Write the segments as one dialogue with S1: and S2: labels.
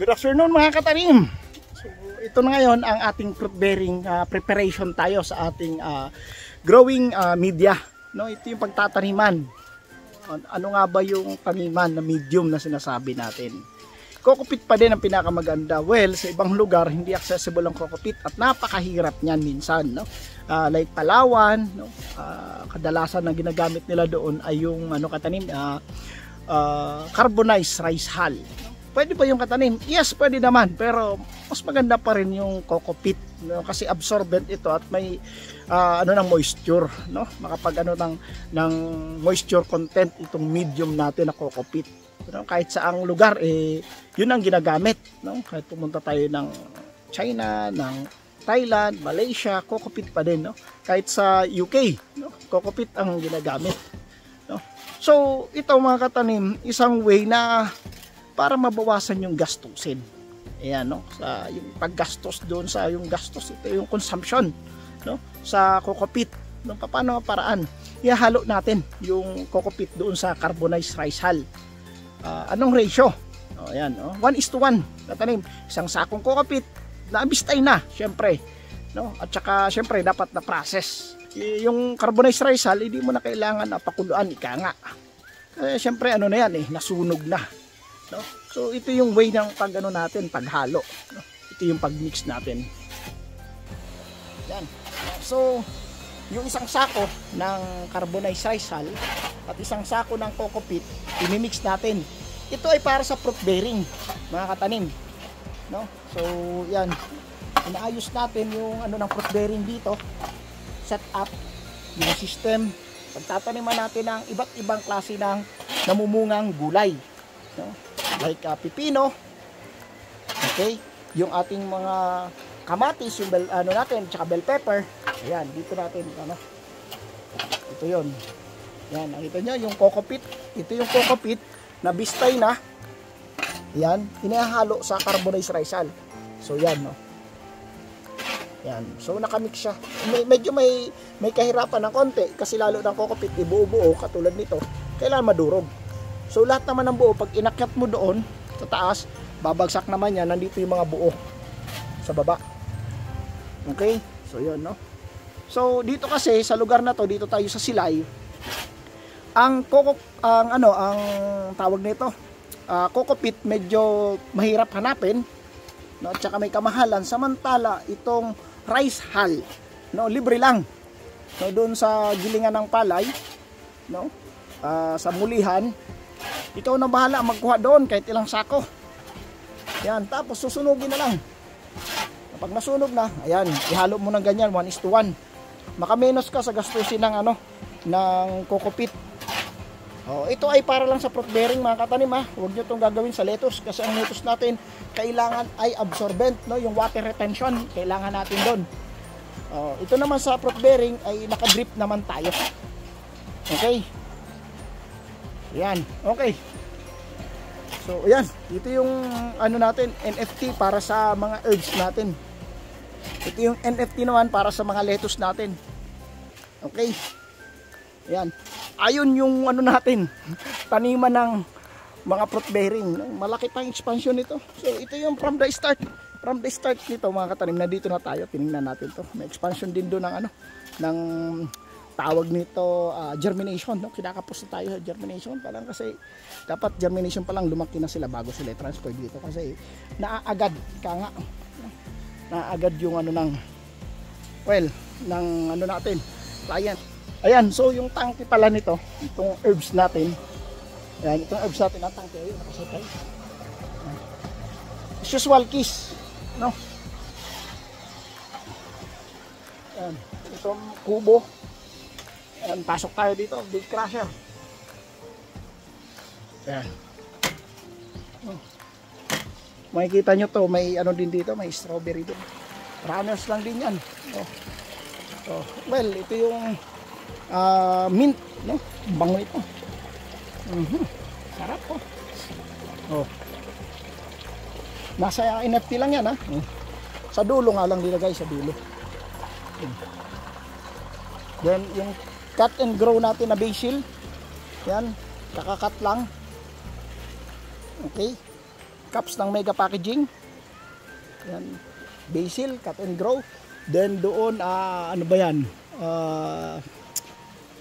S1: Good afternoon mga katanim. So ito na ngayon ang ating fruit bearing preparation tayo sa ating growing media. No, ito yung pagtataniman. Ano nga ba yung taniman na medium na sinasabi natin? Kokopit pa din ang pinakamaganda. Well, sa ibang lugar hindi accessible ang kokopit at napakahirap niyan minsan, no? Like Palawan, no? Kadalasan na ginagamit nila doon ay yung katanim carbonized rice hull. Pwede pa yung katanim? Yes, pwede naman, pero mas maganda pa rin yung kokopit, no? Kasi absorbent ito at may ng moisture, no? Makapag ng moisture content itong medium natin na kokopit. No? Kahit saang lugar yun ang ginagamit, no? Kahit pumunta tayo ng China, ng Thailand, Malaysia, kokopit pa din, no? Kahit sa UK, no? Kokopit ang ginagamit, no? So ito mga katanim, isang way na para mabawasan yung gastusin. Ayan, no? Sa yung paggastos doon sa yung gastos, ito yung consumption, no? Sa kokopit, no? Paano ang paraan? Ihalo natin yung kokopit doon sa carbonized rice hull. Anong ratio? Ayan, 1:1 katanim. Isang sakong kokopit na abistay na, syempre, no? At saka syempre dapat na process. Yung carbonized rice hull, hindi mo na kailangan pakuluan, ika nga. Syempre na yan, nasunog na. No? So ito yung way ng natin, paghalo, no? Ito yung pagmix natin. Yan. So yung isang sako ng carbonized rice hull at isang sako ng kokopit, imimix natin. Ito ay para sa fruit bearing, mga katanim, no? So yan, inaayos natin yung ng fruit bearing dito, set up yung system. Pagtataniman natin ng iba't ibang klase ng namumungang gulay, no? Like pipino, okay, yung ating mga kamatis, yung natin, tsaka bell pepper. Ayan, dito natin ito yon. Yan, nakita nyo yung kokopit. Ito yung kokopit na bistay na. Yan, inihalo sa carbonized rice hull. So yan, no. Yan, so nakamix siya. Medyo may kahirapan ng konti kasi lalo ng kokopit ibuo-buo katulad nito, kailangan madurog. So lahat naman ng buo, pag inakyat mo doon sa taas, babagsak naman yan, nandito yung mga buo sa baba. Okay? So yun, no? So dito kasi sa lugar na to, dito tayo sa Silay, ang tawag nito, kokopit medyo mahirap hanapin, no? At saka may kamahalan, samantala itong rice hull, no, libre lang, no, doon sa gilingan ng palay, no, sa mulihan. Ikaw na bahala magkuha doon kahit ilang sako. Yan, tapos susunugin na lang. Kapag nasunog na, ayan, ihalo mo ng ganyan 1:1. Makamenos ka sa gastusin ng ng kokopit. Ito ay para lang sa fruit bearing mga katanim, ha. Huwag nyo itong gagawin sa lettuce kasi ang lettuce natin kailangan ay absorbent, no, yung water retention kailangan natin doon. Ito naman sa fruit bearing ay naka-drip naman tayo. Okay? Yan, okay. So ayan, ito yung natin, NFT para sa mga herbs natin. Ito yung NFT naman para sa mga lettuce natin. Okay. Ayan. Ayun yung natin, taniman ng mga fruit bearing. Malaki pang expansion nito. So ito yung from the start nito mga katanim, na dito na tayo. Tinignan natin to. May expansion din doon ng tawag nito germination, no? Kinakapos na tayo sa germination pa lang kasi dapat germination pa lang lumaki na sila bago sila transfer dito kasi naaagad naaagad yung ng natin client. Ayan, so yung tangke pala nito, itong herbs natin, ayan, itong herbs natin ang tangke, ayun, nakasakay. Usual kiss, no? Ayan, itong kubo. Ayan, pasok tayo dito, big crusher. Ayan. Makikita nyo to, may din dito, may strawberry din. Runners lang din yan. Well, ito yung mint, no? Bango ito. Sarap po. Nasa NFT lang yan, ha? Sa dulo nga lang nilagay, sa dulo. Then yung cut and grow natin na basil, yan, kakakat lang. Okay, cups ng Mega Packaging. Yan. Basil, cut and grow. Then doon, ano ba yan?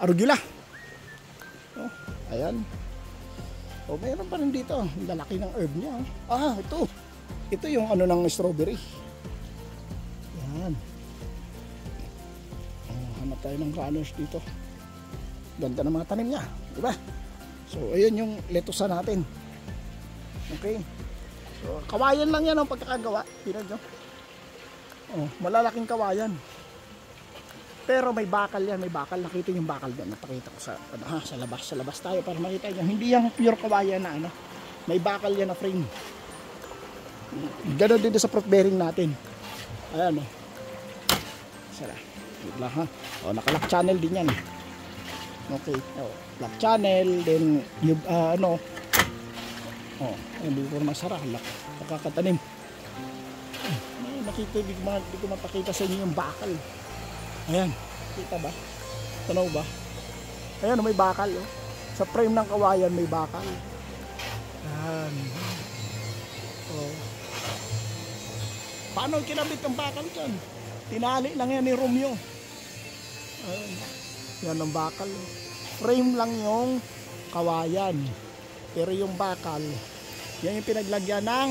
S1: Arugula. Oh, ayan. Oh, mayroon pa rin dito. Ang lalaki ng herb niya. Ito. Ito yung ano ng strawberry. Yan. Oh, hanap tayo ng runners dito. Ganda ng mga tanim niya. Diba? So, ayun yung lettuce natin. Okay. So, kawayan lang yan ang pagkakagawa. Tingnan nyo. Oh, malalaking kawayan. Pero may bakal yan, may bakal. Nakita yung bakal doon. Napakita ko sa labas. Sa labas tayo para makita nyo. Hindi yung pure kawayan na ano. May bakal yan na frame. Ganoon din sa fruit bearing natin. Ayan o. Sara. Wala ha. O, naka-lock channel din yan. Okay. O, lock channel. Then, yung ano. O, hindi ko masara. Nakakatanim. Nakita, hindi ko mapakita sa inyo yung bakal. Ayan, kita ba? Tanaw ba? Ayan, may bakal. Oh. Sa frame ng kawayan may bakal. Ayan. Oh. Paano kinabit ang bakal dyan? Tinali lang yan ni Romeo. Ayan. Yan ang bakal. Frame lang yung kawayan. Pero yung bakal, yan yung pinaglagyan ng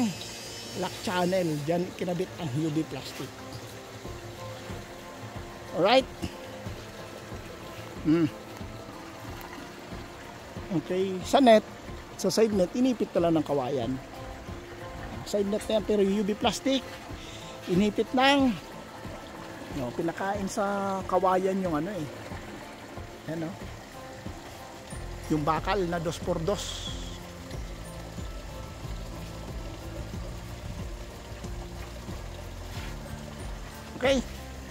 S1: lock channel. Diyan kinabit ang UV plastic. Alright. Okay. Sa net, sa side net, inipit na lang ng kawayan. Side net na yan, pero UV plastic, inipit ng pinakain sa kawayan yung ano eh. Ano? Yung bakal na 2x2. Okay,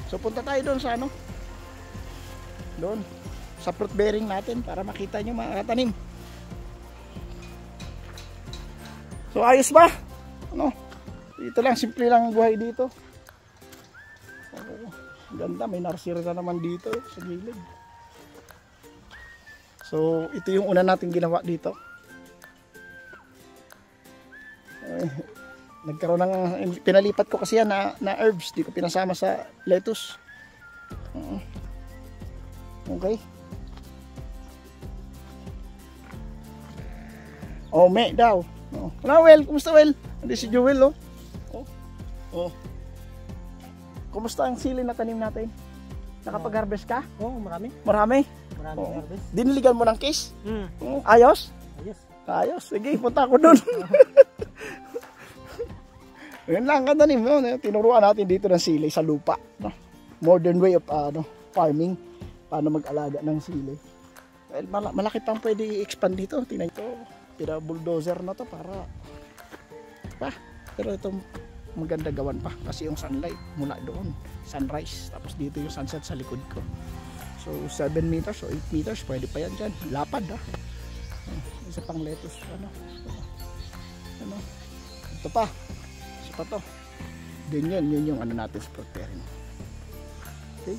S1: so punta tayo doon sa ano, doon sa fruit bearing natin para makita nyo mga katanim. So ayos ba? Ano? Ito lang, simple lang ang buhay dito. Ganda, may nursery na naman dito sa gilid. So ito yung una natin ginawa dito. Nagkaroon ng, pinalipat ko kasi yan na herbs, di ko pinasama sa lettuce. Okay. Oh, me daw. Oh. Hello, Well, kumusta, Well? Hindi si Joel, oh. Oh. Kumusta ang sili na tanim natin? Nakapag-harvest ka?
S2: Oo, marami.
S1: Marami?
S2: Maraming harvest.
S1: Diniligan mo ng case? Ayos?
S2: Ayos.
S1: Ayos. Sige, punta ako doon. Yun lang katanim, no? Tinuruan natin dito ng sili sa lupa, no? Modern way of farming, paano mag-alaga ng sili. Well, malaki pang pwede i-expand dito. Tingnan ito, pina-bulldozer na to para pero ito maganda gawan pa kasi yung sunlight mula doon, sunrise, tapos dito yung sunset sa likod ko. So 7 meters o 8 meters pwede pa yan dyan, lapad isa pang lettuce, ano ito pa to. Then yun yung ano natin sa fruit bearing. Okay.